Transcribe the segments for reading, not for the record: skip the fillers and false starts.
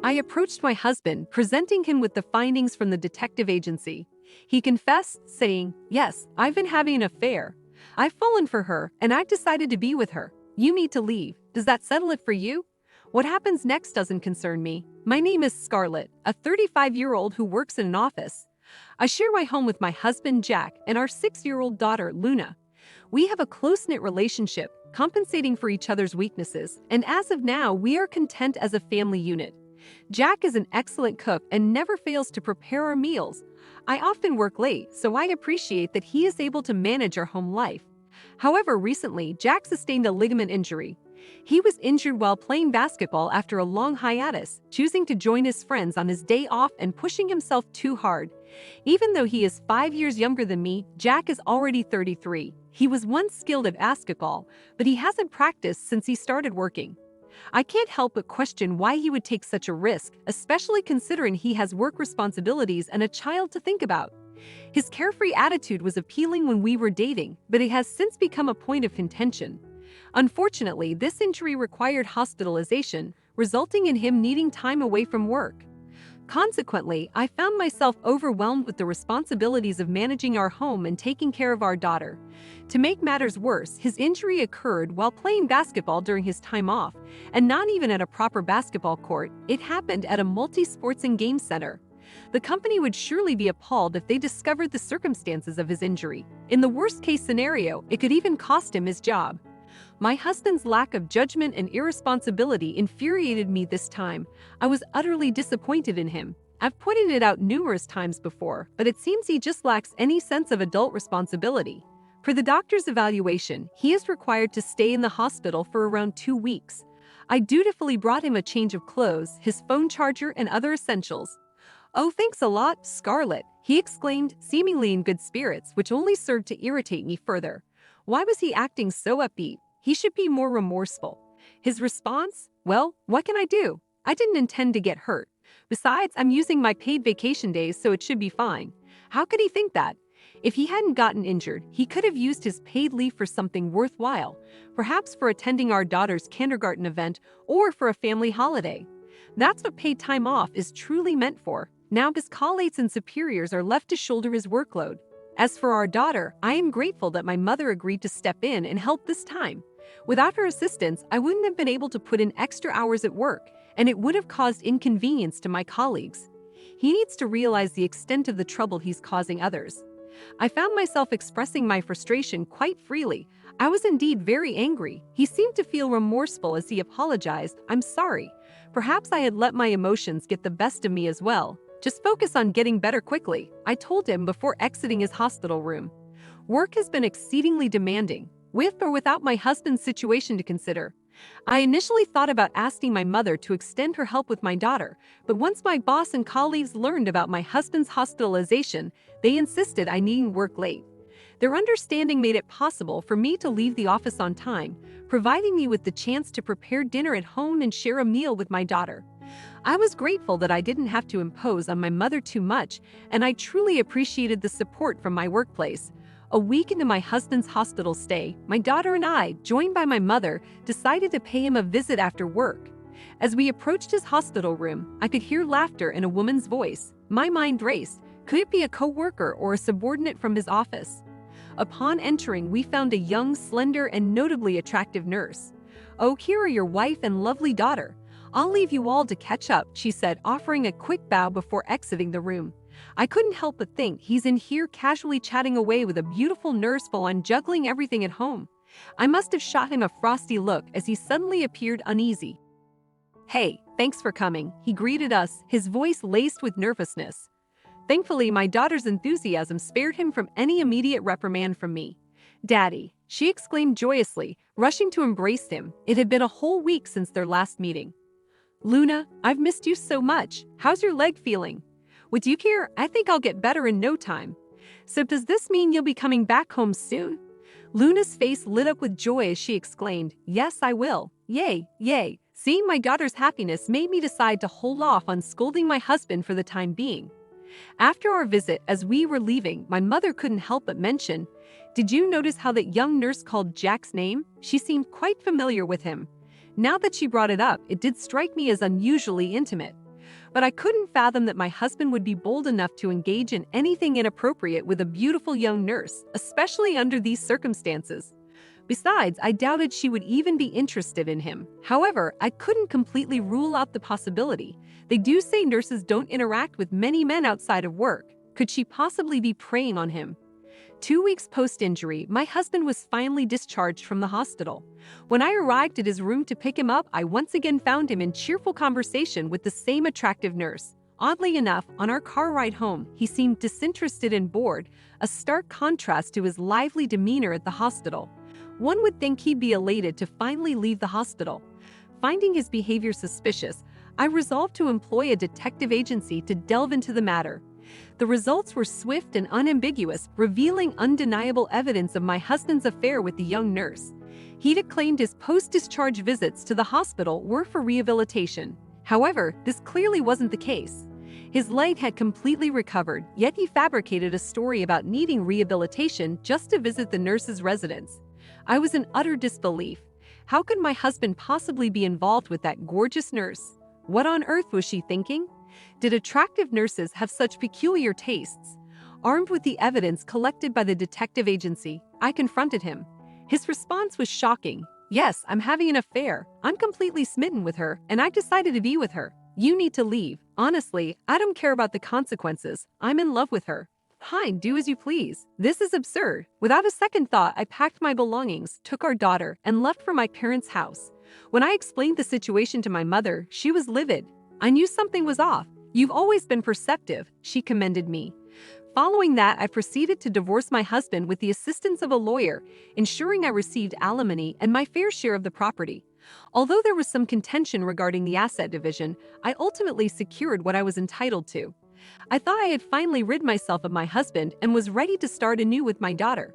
I approached my husband, presenting him with the findings from the detective agency. He confessed, saying, "Yes, I've been having an affair. I've fallen for her, and I've decided to be with her. You need to leave. Does that settle it for you?" What happens next doesn't concern me. My name is Scarlett, a 35-year-old who works in an office. I share my home with my husband, Jack, and our 6-year-old daughter, Luna. We have a close-knit relationship, compensating for each other's weaknesses, and as of now, we are content as a family unit. Jack is an excellent cook and never fails to prepare our meals. I often work late, so I appreciate that he is able to manage our home life. However, recently, Jack sustained a ligament injury. He was injured while playing basketball after a long hiatus, choosing to join his friends on his day off and pushing himself too hard. Even though he is 5 years younger than me, Jack is already 33. He was once skilled at basketball, but he hasn't practiced since he started working. I can't help but question why he would take such a risk, especially considering he has work responsibilities and a child to think about. His carefree attitude was appealing when we were dating, but it has since become a point of contention. Unfortunately, this injury required hospitalization, resulting in him needing time away from work. Consequently, I found myself overwhelmed with the responsibilities of managing our home and taking care of our daughter. To make matters worse, his injury occurred while playing basketball during his time off, and not even at a proper basketball court. It happened at a multi-sports and game center. The company would surely be appalled if they discovered the circumstances of his injury. In the worst-case scenario, it could even cost him his job. My husband's lack of judgment and irresponsibility infuriated me this time. I was utterly disappointed in him. I've pointed it out numerous times before, but it seems he just lacks any sense of adult responsibility. For the doctor's evaluation, he is required to stay in the hospital for around 2 weeks. I dutifully brought him a change of clothes, his phone charger, and other essentials. "Oh, thanks a lot, Scarlett," he exclaimed, seemingly in good spirits, which only served to irritate me further. Why was he acting so upbeat? He should be more remorseful. His response? "Well, what can I do? I didn't intend to get hurt. Besides, I'm using my paid vacation days, so it should be fine." How could he think that? If he hadn't gotten injured, he could have used his paid leave for something worthwhile, perhaps for attending our daughter's kindergarten event or for a family holiday. That's what paid time off is truly meant for. Now his colleagues and superiors are left to shoulder his workload. As for our daughter, I am grateful that my mother agreed to step in and help this time. Without her assistance, I wouldn't have been able to put in extra hours at work, and it would have caused inconvenience to my colleagues. He needs to realize the extent of the trouble he's causing others. I found myself expressing my frustration quite freely. I was indeed very angry. He seemed to feel remorseful as he apologized. "I'm sorry. Perhaps I had let my emotions get the best of me as well. Just focus on getting better quickly," I told him before exiting his hospital room. Work has been exceedingly demanding, with or without my husband's situation to consider. I initially thought about asking my mother to extend her help with my daughter, but once my boss and colleagues learned about my husband's hospitalization, they insisted I needn't work late. Their understanding made it possible for me to leave the office on time, providing me with the chance to prepare dinner at home and share a meal with my daughter. I was grateful that I didn't have to impose on my mother too much, and I truly appreciated the support from my workplace. A week into my husband's hospital stay, my daughter and I, joined by my mother, decided to pay him a visit after work. As we approached his hospital room, I could hear laughter in a woman's voice. My mind raced. Could it be a co-worker or a subordinate from his office? Upon entering, we found a young, slender, and notably attractive nurse. "Oh, here are your wife and lovely daughter. I'll leave you all to catch up," she said, offering a quick bow before exiting the room. I couldn't help but think he's in here casually chatting away with a beautiful nurse while I'm juggling everything at home. I must have shot him a frosty look as he suddenly appeared uneasy. "Hey, thanks for coming," he greeted us, his voice laced with nervousness. Thankfully, my daughter's enthusiasm spared him from any immediate reprimand from me. "Daddy," she exclaimed joyously, rushing to embrace him. It had been a whole week since their last meeting. "Luna, I've missed you so much. How's your leg feeling?" "With you here, I think I'll get better in no time." "So does this mean you'll be coming back home soon?" Luna's face lit up with joy as she exclaimed, "Yes, I will. Yay, yay." Seeing my daughter's happiness made me decide to hold off on scolding my husband for the time being. After our visit, as we were leaving, my mother couldn't help but mention, Did you notice how that young nurse called Jack's name? She seemed quite familiar with him. Now that she brought it up, it did strike me as unusually intimate. But I couldn't fathom that my husband would be bold enough to engage in anything inappropriate with a beautiful young nurse, especially under these circumstances. Besides, I doubted she would even be interested in him. However, I couldn't completely rule out the possibility. They do say nurses don't interact with many men outside of work. Could she possibly be preying on him? 2 weeks post-injury, my husband was finally discharged from the hospital. When I arrived at his room to pick him up, I once again found him in cheerful conversation with the same attractive nurse. Oddly enough, on our car ride home, he seemed disinterested and bored, a stark contrast to his lively demeanor at the hospital. One would think he'd be elated to finally leave the hospital. Finding his behavior suspicious, I resolved to employ a detective agency to delve into the matter. The results were swift and unambiguous, revealing undeniable evidence of my husband's affair with the young nurse. He'd claimed his post-discharge visits to the hospital were for rehabilitation. However, this clearly wasn't the case. His leg had completely recovered, yet he fabricated a story about needing rehabilitation just to visit the nurse's residence. I was in utter disbelief. How could my husband possibly be involved with that gorgeous nurse? What on earth was she thinking? Did attractive nurses have such peculiar tastes? Armed with the evidence collected by the detective agency, I confronted him. His response was shocking. "Yes, I'm having an affair. I'm completely smitten with her, and I've decided to be with her. You need to leave. Honestly, I don't care about the consequences. I'm in love with her." "Fine, do as you please. This is absurd." Without a second thought, I packed my belongings, took our daughter, and left for my parents' house. When I explained the situation to my mother, she was livid. "I knew something was off. You've always been perceptive," she commended me. Following that, I proceeded to divorce my husband with the assistance of a lawyer, ensuring I received alimony and my fair share of the property. Although there was some contention regarding the asset division, I ultimately secured what I was entitled to. I thought I had finally rid myself of my husband and was ready to start anew with my daughter.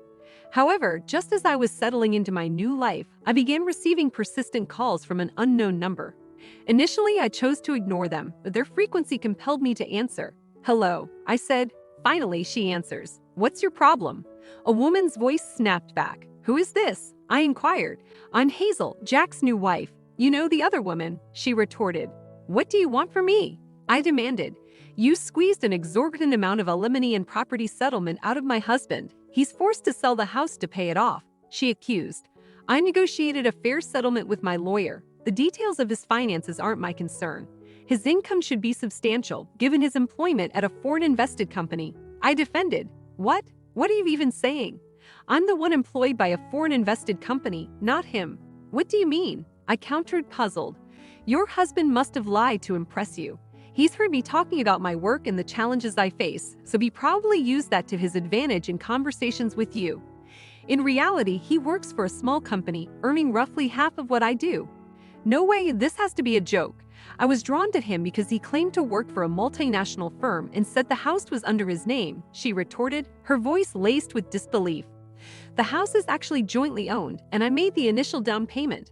However, just as I was settling into my new life, I began receiving persistent calls from an unknown number. Initially, I chose to ignore them, but their frequency compelled me to answer. "Hello," I said. Finally, she answers. "What's your problem?" A woman's voice snapped back. "Who is this?" I inquired. "I'm Hazel, Jack's new wife. You know, the other woman," she retorted. "What do you want from me?" I demanded. "You squeezed an exorbitant amount of alimony and property settlement out of my husband. He's forced to sell the house to pay it off," she accused. "I negotiated a fair settlement with my lawyer. The details of his finances aren't my concern. His income should be substantial, given his employment at a foreign-invested company." I defended. What? What are you even saying? I'm the one employed by a foreign-invested company, not him." "What do you mean?" I countered, puzzled. "Your husband must have lied to impress you. He's heard me talking about my work and the challenges I face, so he probably used that to his advantage in conversations with you. In reality, he works for a small company, earning roughly half of what I do." "No way, this has to be a joke." I was drawn to him because he claimed to work for a multinational firm and said the house was under his name, she retorted, her voice laced with disbelief. "The house is actually jointly owned, and I made the initial down payment.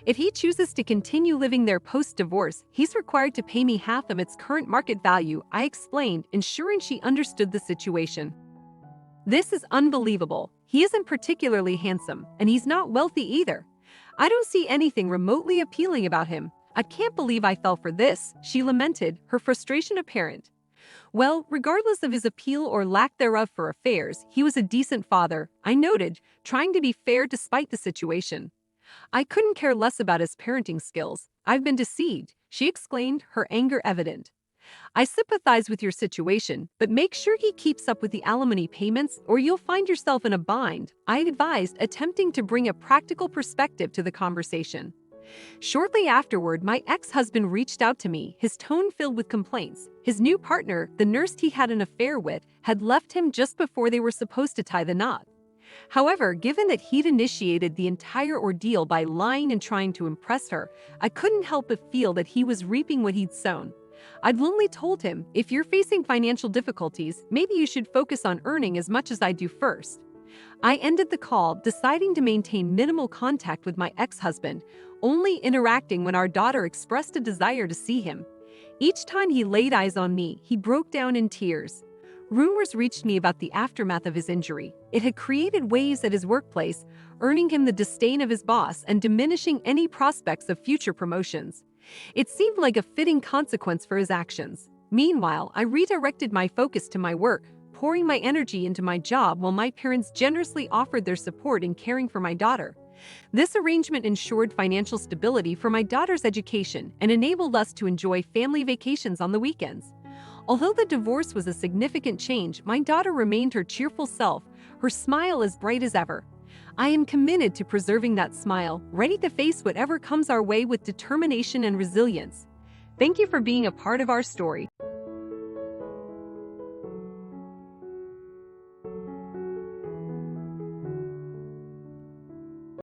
If he chooses to continue living there post-divorce, he's required to pay me half of its current market value," I explained, ensuring she understood the situation. "This is unbelievable. He isn't particularly handsome, and he's not wealthy either. I don't see anything remotely appealing about him. I can't believe I fell for this," she lamented, her frustration apparent. "Well, regardless of his appeal or lack thereof for affairs, he was a decent father," I noted, trying to be fair despite the situation. "I couldn't care less about his parenting skills. I've been deceived," she exclaimed, her anger evident. "I sympathize with your situation, but make sure he keeps up with the alimony payments or you'll find yourself in a bind," I advised, attempting to bring a practical perspective to the conversation. Shortly afterward, my ex-husband reached out to me, his tone filled with complaints. His new partner, the nurse he had an affair with, had left him just before they were supposed to tie the knot. However, given that he'd initiated the entire ordeal by lying and trying to impress her, I couldn't help but feel that he was reaping what he'd sown. I'd bluntly told him, "If you're facing financial difficulties, maybe you should focus on earning as much as I do first." I ended the call, deciding to maintain minimal contact with my ex-husband, only interacting when our daughter expressed a desire to see him. Each time he laid eyes on me, he broke down in tears. Rumors reached me about the aftermath of his injury. It had created waves at his workplace, earning him the disdain of his boss and diminishing any prospects of future promotions. It seemed like a fitting consequence for his actions. Meanwhile, I redirected my focus to my work, pouring my energy into my job while my parents generously offered their support in caring for my daughter. This arrangement ensured financial stability for my daughter's education and enabled us to enjoy family vacations on the weekends. Although the divorce was a significant change, my daughter remained her cheerful self, her smile as bright as ever. I am committed to preserving that smile, ready to face whatever comes our way with determination and resilience. Thank you for being a part of our story.